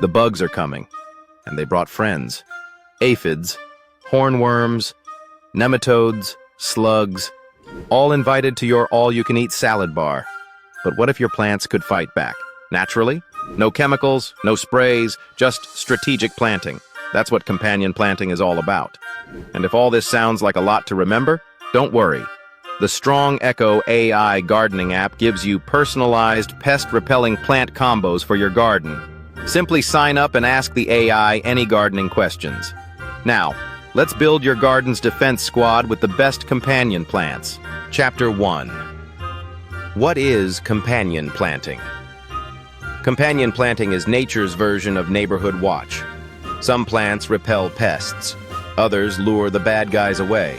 The bugs are coming, and they brought friends. Aphids, hornworms, nematodes, slugs, all invited to your all-you-can-eat salad bar. But what if your plants could fight back? Naturally? No chemicals, no sprays, just strategic planting. That's what companion planting is all about. And if all this sounds like a lot to remember, don't worry. The StrongEcho AI Gardening App gives you personalized pest-repelling plant combos for your garden. Simply sign up and ask the AI any gardening questions. Now, let's build your garden's defense squad with the best companion plants. Chapter 1. What is companion planting? Companion planting is nature's version of neighborhood watch. Some plants repel pests. Others lure the bad guys away.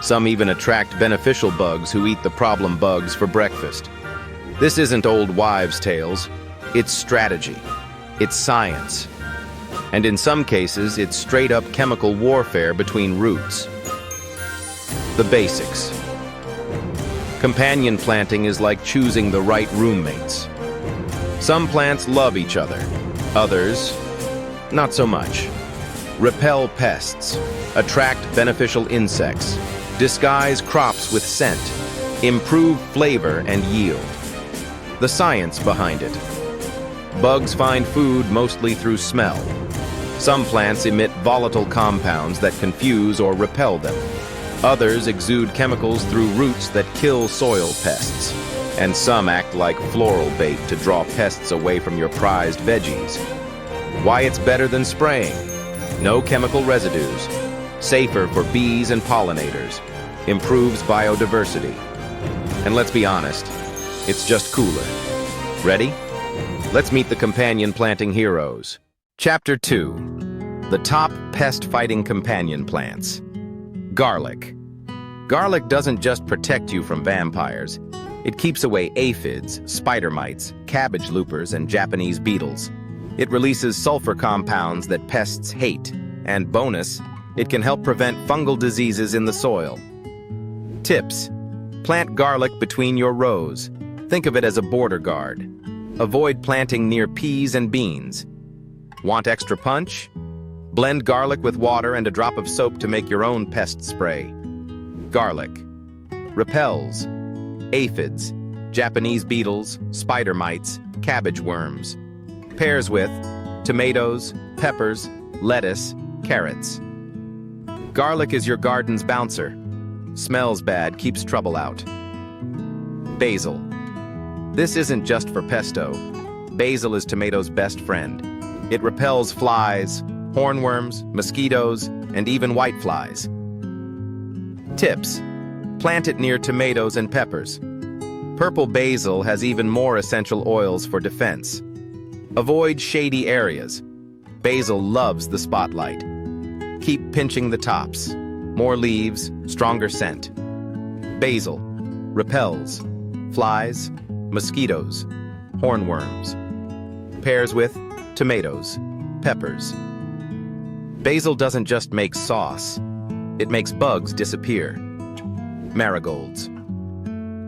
Some even attract beneficial bugs who eat the problem bugs for breakfast. This isn't old wives' tales. It's strategy. It's science. And in some cases, it's straight-up chemical warfare between roots. The basics. Companion planting is like choosing the right roommates. Some plants love each other. Others, not so much. Repel pests. Attract beneficial insects. Disguise crops with scent, improve flavor and yield. The science behind it. Bugs find food mostly through smell. Some plants emit volatile compounds that confuse or repel them. Others exude chemicals through roots that kill soil pests. And some act like floral bait to draw pests away from your prized veggies. Why it's better than spraying? No chemical residues. Safer for bees and pollinators, improves biodiversity. And let's be honest, it's just cooler. Ready? Let's meet the companion planting heroes. Chapter 2. The top pest-fighting companion plants. Garlic. Garlic doesn't just protect you from vampires. It keeps away aphids, spider mites, cabbage loopers, and Japanese beetles. It releases sulfur compounds that pests hate, and bonus, it can help prevent fungal diseases in the soil. Tips. Plant garlic between your rows. Think of it as a border guard. Avoid planting near peas and beans. Want extra punch? Blend garlic with water and a drop of soap to make your own pest spray. Garlic. Repels. Aphids, Japanese beetles, spider mites, cabbage worms. Pairs with tomatoes, peppers, lettuce, carrots. Garlic is your garden's bouncer. Smells bad, keeps trouble out. Basil. This isn't just for pesto. Basil is tomato's best friend. It repels flies, hornworms, mosquitoes, and even whiteflies. Tips. Plant it near tomatoes and peppers. Purple basil has even more essential oils for defense. Avoid shady areas. Basil loves the spotlight. Keep pinching the tops. More leaves, stronger scent. Basil repels flies, mosquitoes, hornworms. Pairs with tomatoes, peppers. Basil doesn't just make sauce. It makes bugs disappear. Marigolds.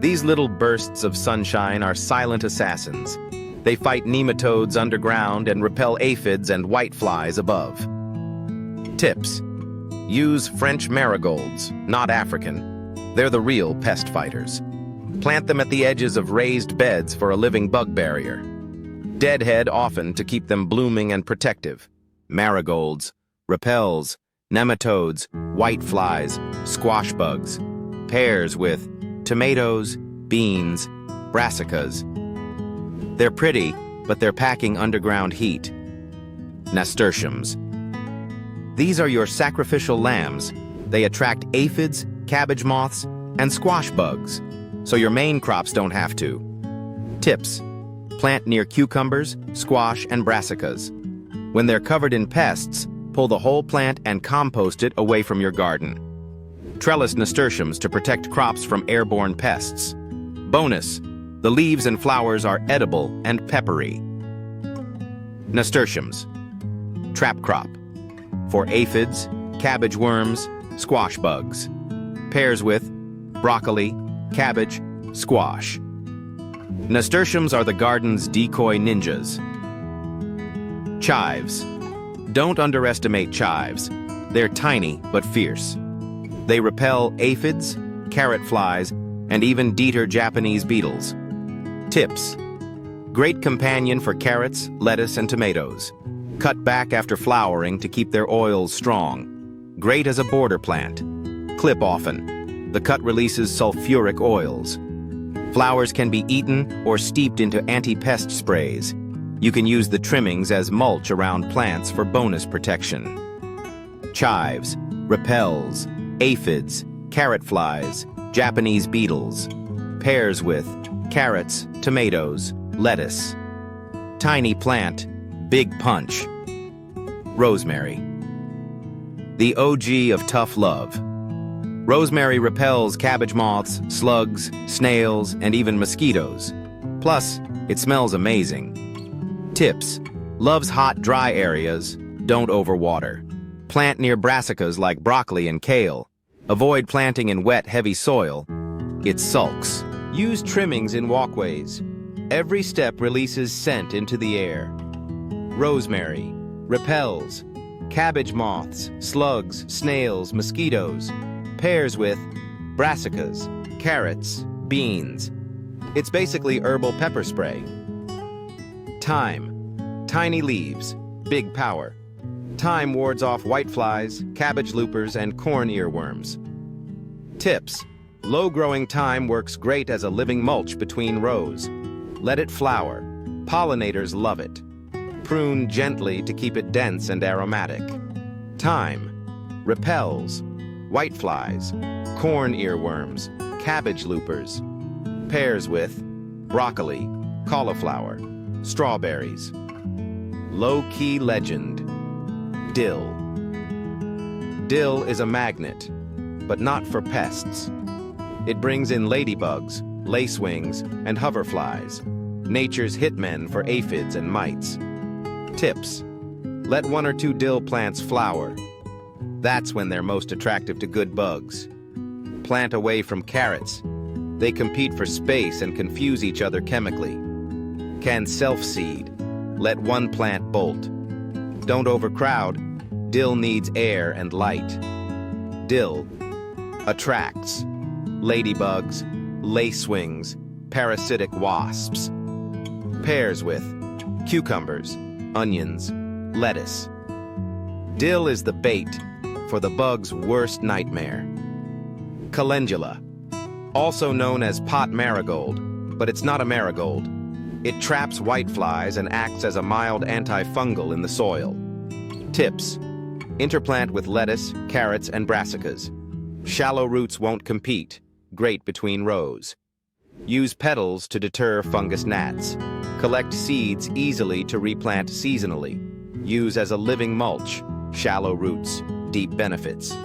These little bursts of sunshine are silent assassins. They fight nematodes underground and repel aphids and whiteflies above. Tips. Use French marigolds, not African. They're the real pest fighters. Plant them at the edges of raised beds for a living bug barrier. Deadhead often to keep them blooming and protective. Marigolds, repels, nematodes, whiteflies, squash bugs. Pairs with tomatoes, beans, brassicas. They're pretty, but they're packing underground heat. Nasturtiums. These are your sacrificial lambs. They attract aphids, cabbage moths, and squash bugs, so your main crops don't have to. Tips. Plant near cucumbers, squash, and brassicas. When they're covered in pests, pull the whole plant and compost it away from your garden. Trellis nasturtiums to protect crops from airborne pests. Bonus, the leaves and flowers are edible and peppery. Nasturtiums. Trap crop. For aphids, cabbage worms, squash bugs. Pairs with broccoli, cabbage, squash. Nasturtiums are the garden's decoy ninjas. Chives. Don't underestimate chives. They're tiny but fierce. They repel aphids, carrot flies, and even deeter Japanese beetles. Tips. Great companion for carrots, lettuce, and tomatoes. Cut back after flowering to keep their oils strong. Great as a border plant. Clip often. The cut releases sulfuric oils. Flowers can be eaten or steeped into anti-pest sprays. You can use the trimmings as mulch around plants for bonus protection. Chives, repels, aphids, carrot flies, Japanese beetles. Pairs with carrots, tomatoes, lettuce. Tiny plant, big punch. Rosemary. The OG of tough love. Rosemary repels cabbage moths, slugs, snails, and even mosquitoes. Plus, it smells amazing. Tips. Loves hot, dry areas. Don't overwater. Plant near brassicas like broccoli and kale. Avoid planting in wet, heavy soil. It sulks. Use trimmings in walkways. Every step releases scent into the air. Rosemary. Repels. Cabbage moths, slugs, snails, mosquitoes. Pairs with brassicas, carrots, beans. It's basically herbal pepper spray. Thyme. Tiny leaves, big power. Thyme wards off whiteflies, cabbage loopers, and corn earworms. Tips. Low-growing thyme works great as a living mulch between rows. Let it flower. Pollinators love it. Prune gently to keep it dense and aromatic. Thyme. Repels. Whiteflies, corn earworms, cabbage loopers. Pairs with broccoli, cauliflower, strawberries. Low-key legend. Dill. Dill is a magnet, but not for pests. It brings in ladybugs, lacewings, and hoverflies, nature's hitmen for aphids and mites. Tips. Let 1 or 2 dill plants flower. That's when they're most attractive to good bugs. Plant away from carrots. They compete for space and confuse each other chemically. Can self-seed. Let 1 plant bolt. Don't overcrowd. Dill needs air and light. Dill attracts ladybugs, lacewings, parasitic wasps. Pairs with cucumbers, onions, lettuce. Dill is the bait for the bug's worst nightmare. Calendula, also known as pot marigold, but it's not a marigold. It traps whiteflies and acts as a mild antifungal in the soil. Tips. Interplant with lettuce, carrots, and brassicas. Shallow roots won't compete, great between rows. Use petals to deter fungus gnats. Collect seeds easily to replant seasonally. Use as a living mulch. Shallow roots, deep benefits.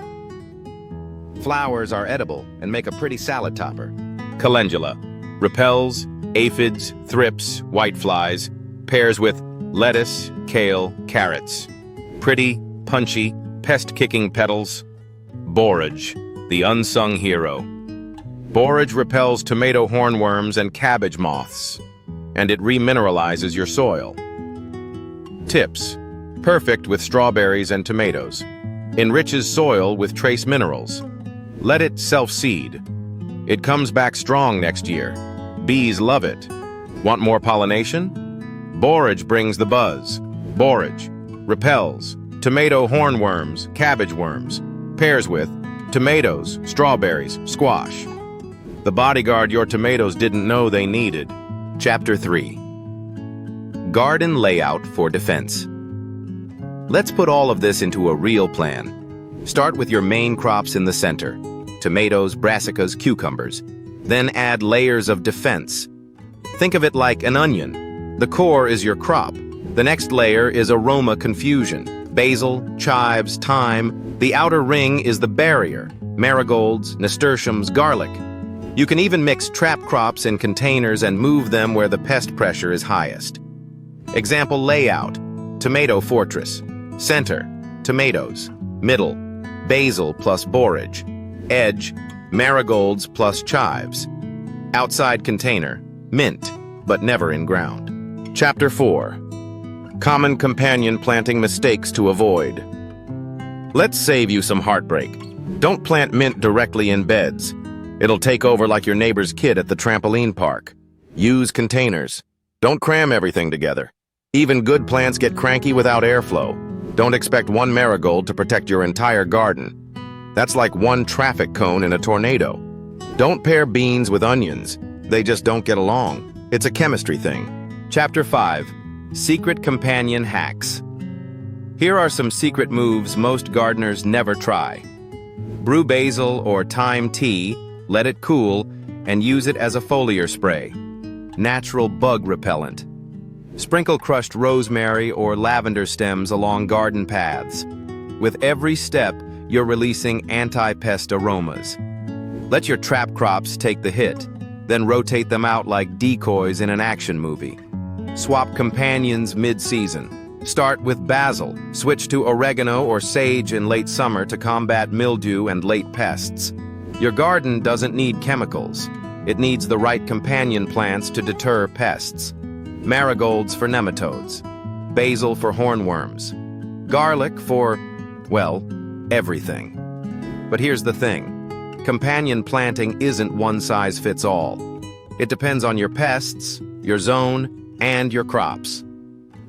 Flowers are edible and make a pretty salad topper. Calendula. Repels, aphids, thrips, whiteflies. Pairs with lettuce, kale, carrots. Pretty, punchy, pest-kicking petals. Borage, the unsung hero. Borage repels tomato hornworms and cabbage moths, and it remineralizes your soil. Tips. Perfect with strawberries and tomatoes. Enriches soil with trace minerals. Let it self-seed. It comes back strong next year. Bees love it. Want more pollination? Borage brings the buzz. Borage repels tomato hornworms, cabbage worms. Pairs with tomatoes, strawberries, squash. The bodyguard your tomatoes didn't know they needed. Chapter 3. Garden layout for defense. Let's put all of this into a real plan. Start with your main crops in the center. Tomatoes, brassicas, cucumbers. Then add layers of defense. Think of it like an onion. The core is your crop. The next layer is aroma confusion. Basil, chives, thyme. The outer ring is the barrier. Marigolds, nasturtiums, garlic. You can even mix trap crops in containers and move them where the pest pressure is highest. Example layout. Tomato fortress. Center, tomatoes. Middle, basil plus borage. Edge, marigolds plus chives. Outside container, mint, but never in ground. Chapter 4. Common companion planting mistakes to avoid. Let's save you some heartbreak. Don't plant mint directly in beds. It'll take over like your neighbor's kid at the trampoline park. Use containers. Don't cram everything together. Even good plants get cranky without airflow. Don't expect one marigold to protect your entire garden. That's like one traffic cone in a tornado. Don't pair beans with onions. They just don't get along. It's a chemistry thing. Chapter 5. Secret Companion Hacks. Here are some secret moves most gardeners never try. Brew basil or thyme tea, let it cool, and use it as a foliar spray. Natural bug repellent. Sprinkle crushed rosemary or lavender stems along garden paths. With every step, you're releasing anti-pest aromas. Let your trap crops take the hit, then rotate them out like decoys in an action movie. Swap companions mid-season. Start with basil, switch to oregano or sage in late summer to combat mildew and late pests. Your garden doesn't need chemicals. It needs the right companion plants to deter pests. Marigolds for nematodes, basil for hornworms, garlic for, well, everything. But here's the thing. Companion planting isn't one size fits all. It depends on your pests, your zone, and your crops.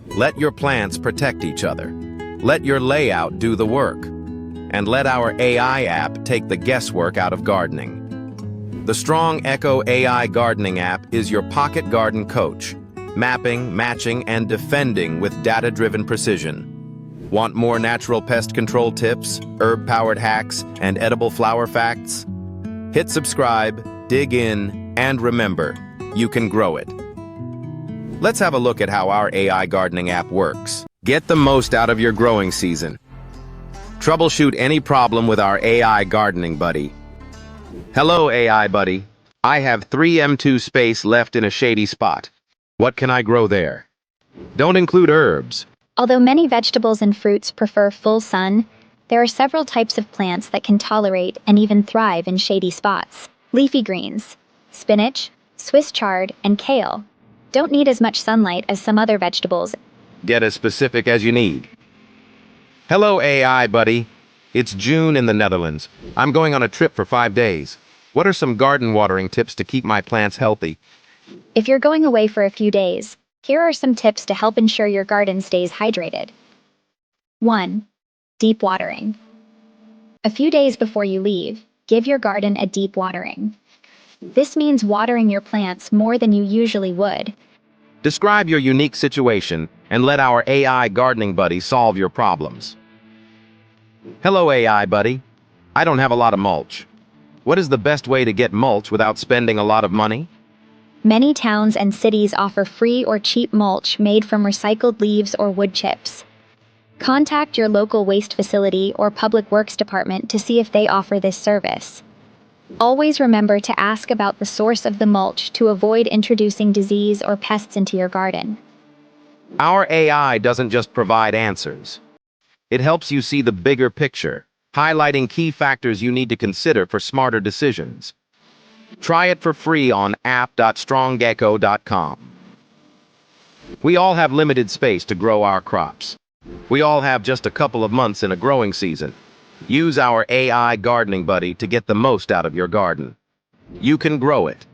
Let your plants protect each other. Let your layout do the work. And let our AI app take the guesswork out of gardening. The StrongEcho AI Gardening App is your pocket garden coach, mapping, matching, and defending with data-driven precision. Want more natural pest control tips, herb-powered hacks, and edible flower facts? Hit subscribe, dig in, and remember, you can grow it. Let's have a look at how our AI gardening app works. Get the most out of your growing season. Troubleshoot any problem with our AI gardening buddy. Hello, AI buddy. I have 3m2 space left in a shady spot. What can I grow there? Don't include herbs. Although many vegetables and fruits prefer full sun, there are several types of plants that can tolerate and even thrive in shady spots. Leafy greens, spinach, Swiss chard, and kale don't need as much sunlight as some other vegetables. Get as specific as you need. Hello, AI buddy. It's June in the Netherlands. I'm going on a trip for 5 days. What are some garden watering tips to keep my plants healthy? If you're going away for a few days, here are some tips to help ensure your garden stays hydrated. 1. Deep watering. A few days before you leave, give your garden a deep watering. This means watering your plants more than you usually would. Describe your unique situation and let our AI gardening buddy solve your problems. Hello, AI buddy. I don't have a lot of mulch. What is the best way to get mulch without spending a lot of money? Many towns and cities offer free or cheap mulch made from recycled leaves or wood chips. Contact your local waste facility or public works department to see if they offer this service. Always remember to ask about the source of the mulch to avoid introducing disease or pests into your garden. Our AI doesn't just provide answers. It helps you see the bigger picture, highlighting key factors you need to consider for smarter decisions. Try it for free on app.strongecho.com. We all have limited space to grow our crops. We all have just a couple of months in a growing season. Use our AI gardening buddy to get the most out of your garden. You can grow it.